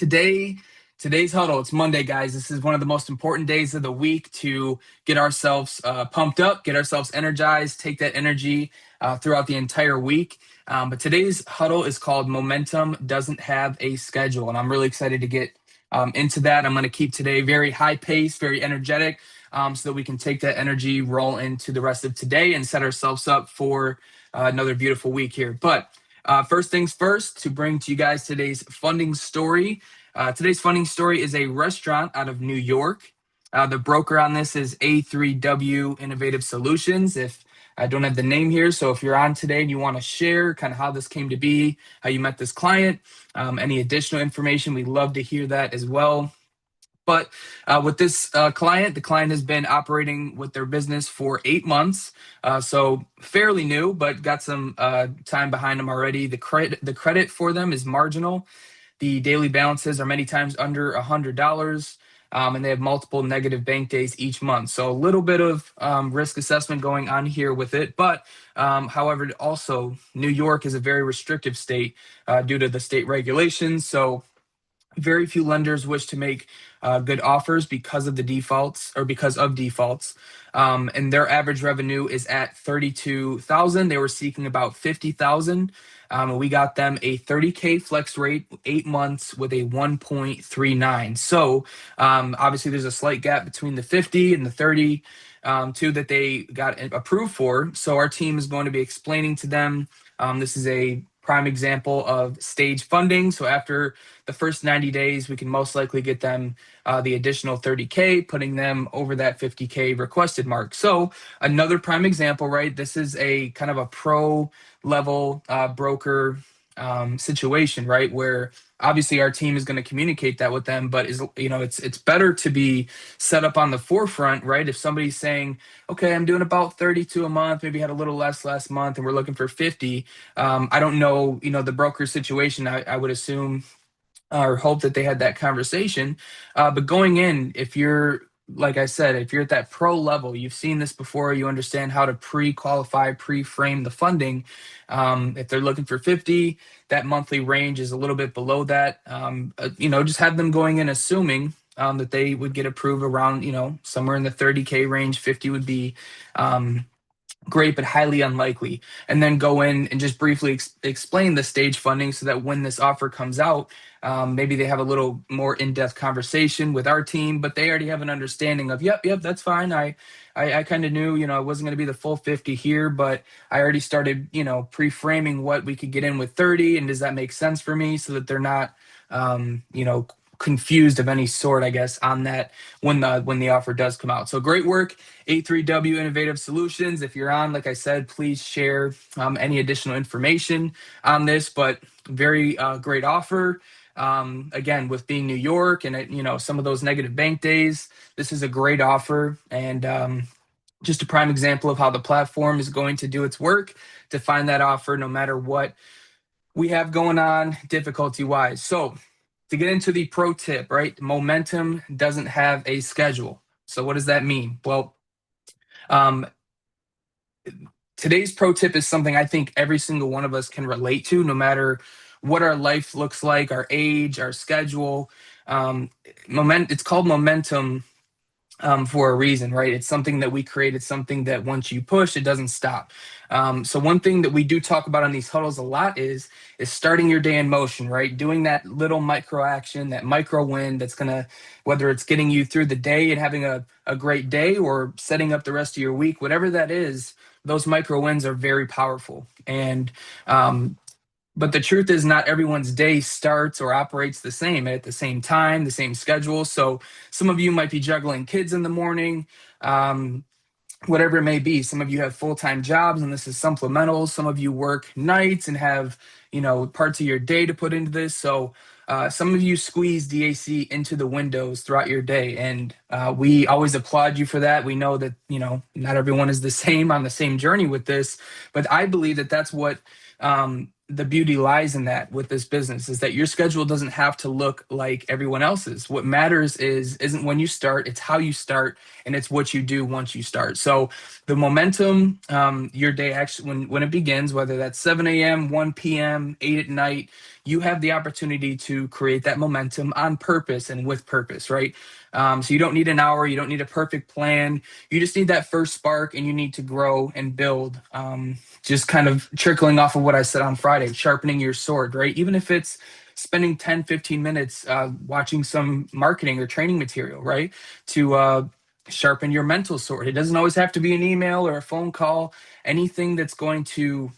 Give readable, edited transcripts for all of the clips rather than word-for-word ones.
Today's huddle, it's Monday, guys. This is one of the most important days of the week to get ourselves pumped up, get ourselves energized, take that energy throughout the entire week. But today's huddle is called Momentum Doesn't Have a Schedule, and I'm really excited to get into that. I'm going to keep today very high pace, very energetic, so that we can take that energy, roll into the rest of today, and set ourselves up for another beautiful week here. But first things first, to bring to you guys today's funding story. Today's funding story is a restaurant out of New York. The broker on this is A3W Innovative Solutions. If I don't have the name here, so if you're on today and you want to share kind of how this came to be, how you met this client, any additional information, we'd love to hear that as well. But with this client, the client has been operating with their business for 8 months, so fairly new, but got some time behind them already. The credit for them is marginal. The daily balances are many times under $100, and they have multiple negative bank days each month. So a little bit of risk assessment going on here with it. But however, also New York is a very restrictive state due to the state regulations. So very few lenders wish to make good offers because of the defaults or because of defaults. And their average revenue is at $32,000. They were seeking about $50,000. We got them a 30K flex rate, 8 months with a 1.39. So obviously there's a slight gap between the 50 and the 30 that they got approved for. So our team is going to be explaining to them. This is a prime example of stage funding. So after the first 90 days, we can most likely get them the additional 30K, putting them over that 50K requested mark. So another prime example, right? This is a kind of a pro level broker situation, right? Where obviously our team is going to communicate that with them, but it's better to be set up on the forefront, right? If somebody's saying, okay, I'm doing about 32 a month, maybe had a little less last month, and we're looking for 50. I don't know, the broker situation. I would assume or hope that they had that conversation. But going in, if you're, like I said, if you're at that pro level, you've seen this before, you understand how to pre-qualify, pre-frame the funding. If they're looking for 50, that monthly range is a little bit below that. Just have them going in assuming that they would get approved around, somewhere in the 30K range. 50 would be great, but highly unlikely. And then go in and just briefly explain the stage funding so that when this offer comes out, maybe they have a little more in-depth conversation with our team, but they already have an understanding of, yep, that's fine. I kind of knew, it wasn't going to be the full 50 here, but I already started, pre-framing what we could get in with 30. And does that make sense for me, so that they're not, confused of any sort, I guess, on that when the offer does come out. So great work, A3W Innovative Solutions. If you're on, like I said, please share any additional information on this, but very great offer. Again, with being New York and some of those negative bank days, this is a great offer, and just a prime example of how the platform is going to do its work to find that offer no matter what we have going on difficulty wise. So to get into the pro tip, right? Momentum doesn't have a schedule. So what does that mean? Well, today's pro tip is something I think every single one of us can relate to, no matter what our life looks like, our age, our schedule. It's called momentum for a reason, right? It's something that we create. It's something that once you push, it doesn't stop. So one thing that we do talk about on these huddles a lot is starting your day in motion, right? Doing that little micro action, that micro win that's gonna, whether it's getting you through the day and having a great day or setting up the rest of your week, whatever that is, those micro wins are very powerful. And but the truth is, not everyone's day starts or operates the same at the same time, the same schedule. So some of you might be juggling kids in the morning, whatever it may be. Some of you have full-time jobs and this is supplemental. Some of you work nights and have, parts of your day to put into this. So some of you squeeze DAC into the windows throughout your day. And we always applaud you for that. We know that, not everyone is the same on the same journey with this, but I believe that that's what, the beauty lies in that with this business, is that your schedule doesn't have to look like everyone else's. What matters isn't when you start, it's how you start, and it's what you do once you start. So the momentum, your day actually, when it begins, whether that's 7 a.m., 1 p.m., 8 at night, you have the opportunity to create that momentum on purpose and with purpose, right? So you don't need an hour, you don't need a perfect plan. You just need that first spark, and you need to grow and build. Just kind of trickling off of what I said on Friday, sharpening your sword, right? Even if it's spending 10, 15 minutes watching some marketing or training material, right? To sharpen your mental sword. It doesn't always have to be an email or a phone call, anything that's going to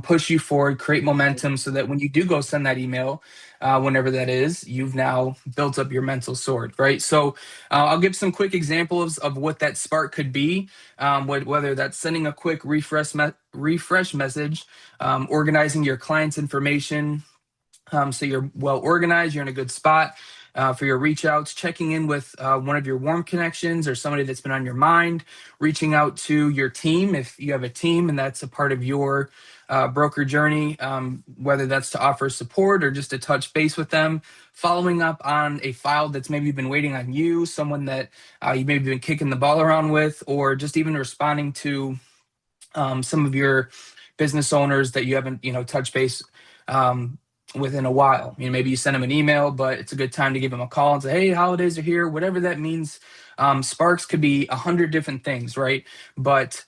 push you forward, create momentum, so that when you do go send that email, whenever that is, you've now built up your mental sword, right? So I'll give some quick examples of what that spark could be, whether that's sending a quick refresh message, organizing your client's information, so you're well organized, you're in a good spot for your reach outs, checking in with one of your warm connections or somebody that's been on your mind, reaching out to your team if you have a team and that's a part of your broker journey, whether that's to offer support or just to touch base with them, following up on a file that's maybe been waiting on you, someone that you maybe been kicking the ball around with, or just even responding to some of your business owners that you haven't, touched base um, within a while. Maybe you send them an email, but it's a good time to give them a call and say, "Hey, holidays are here," whatever that means. Sparks could be 100 different things, right? But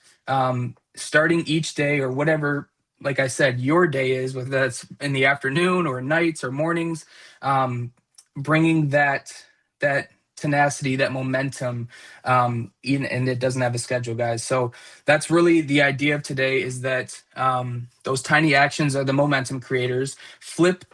starting each day or whatever, like I said, your day is, whether that's in the afternoon or nights or mornings, bringing that tenacity, that momentum, and it doesn't have a schedule, guys. So that's really the idea of today, is that those tiny actions are the momentum creators. Flip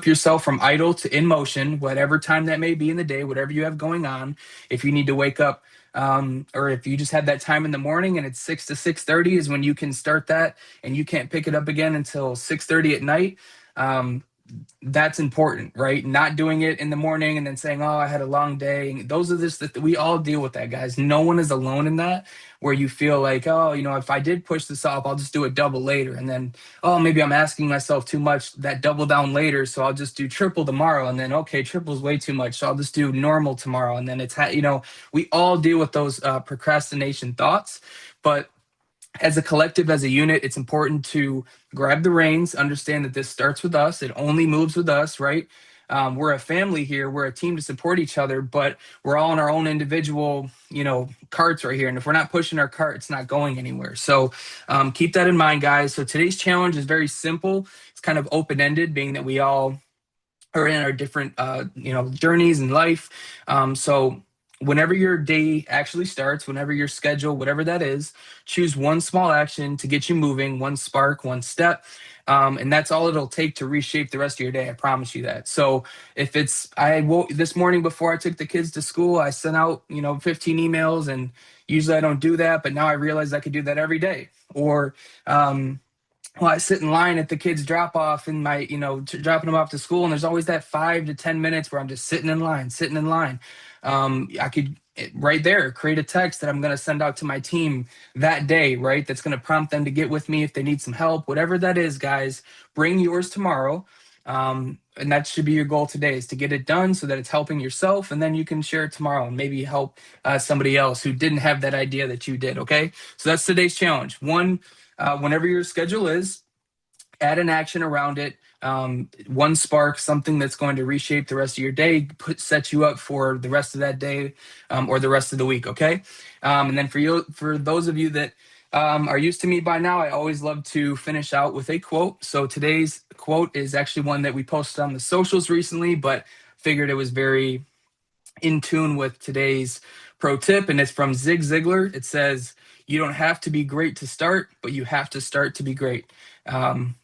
yourself from idle to in motion, whatever time that may be in the day, whatever you have going on. If you need to wake up, or if you just had that time in the morning and it's 6 to 6:30 is when you can start that, and you can't pick it up again until 6:30 at night. Um, that's important, right? Not doing it in the morning and then saying, "Oh, I had a long day." Those are just that we all deal with that, guys. No one is alone in that, where you feel like, "Oh, if I did push this off, I'll just do it double later." And then, "Oh, maybe I'm asking myself too much, that double down later. So I'll just do triple tomorrow." And then, "Okay, triple's way too much. So I'll just do normal tomorrow." And then we all deal with those procrastination thoughts. But as a collective, as a unit, it's important to grab the reins, understand that this starts with us. It only moves with us, right? We're a family here. We're a team to support each other, but we're all in our own individual, carts right here. And if we're not pushing our cart, it's not going anywhere. So keep that in mind, guys. So today's challenge is very simple. It's kind of open-ended, being that we all are in our different, journeys in life. So whenever your day actually starts, whenever your schedule, whatever that is, choose one small action to get you moving, one spark, one step. And that's all it'll take to reshape the rest of your day. I promise you that. So if I woke this morning before I took the kids to school, I sent out, 15 emails, and usually I don't do that, but now I realize I could do that every day. Or, well, I sit in line at the kids' drop off in my, dropping them off to school, and there's always that 5 to 10 minutes where I'm just sitting in line, sitting in line. I could right there create a text that I'm going to send out to my team that day, right? That's going to prompt them to get with me if they need some help, whatever that is, guys. Bring yours tomorrow. And that should be your goal today, is to get it done so that it's helping yourself, and then you can share it tomorrow and maybe help somebody else who didn't have that idea that you did. Okay. So that's today's challenge. Whenever your schedule is, add an action around it. One spark, something that's going to reshape the rest of your day, set you up for the rest of that day, or the rest of the week. Okay. And then for those of you that are used to me by now, I always love to finish out with a quote. So today's quote is actually one that we posted on the socials recently, but figured it was very in tune with today's pro tip, and it's from Zig Ziglar. It says, "You don't have to be great to start, but you have to start to be great."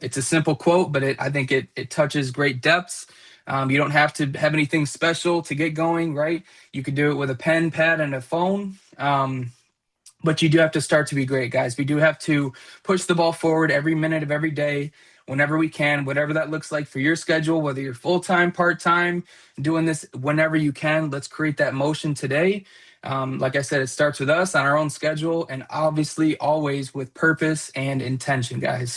It's a simple quote, but I think it touches great depths. You don't have to have anything special to get going, right? You could do it with a pen, pad, and a phone. But you do have to start to be great, guys. We do have to push the ball forward every minute of every day, whenever we can, whatever that looks like for your schedule, whether you're full-time, part-time, doing this whenever you can. Let's create that motion today. Like I said, it starts with us on our own schedule, and obviously always with purpose and intention, guys.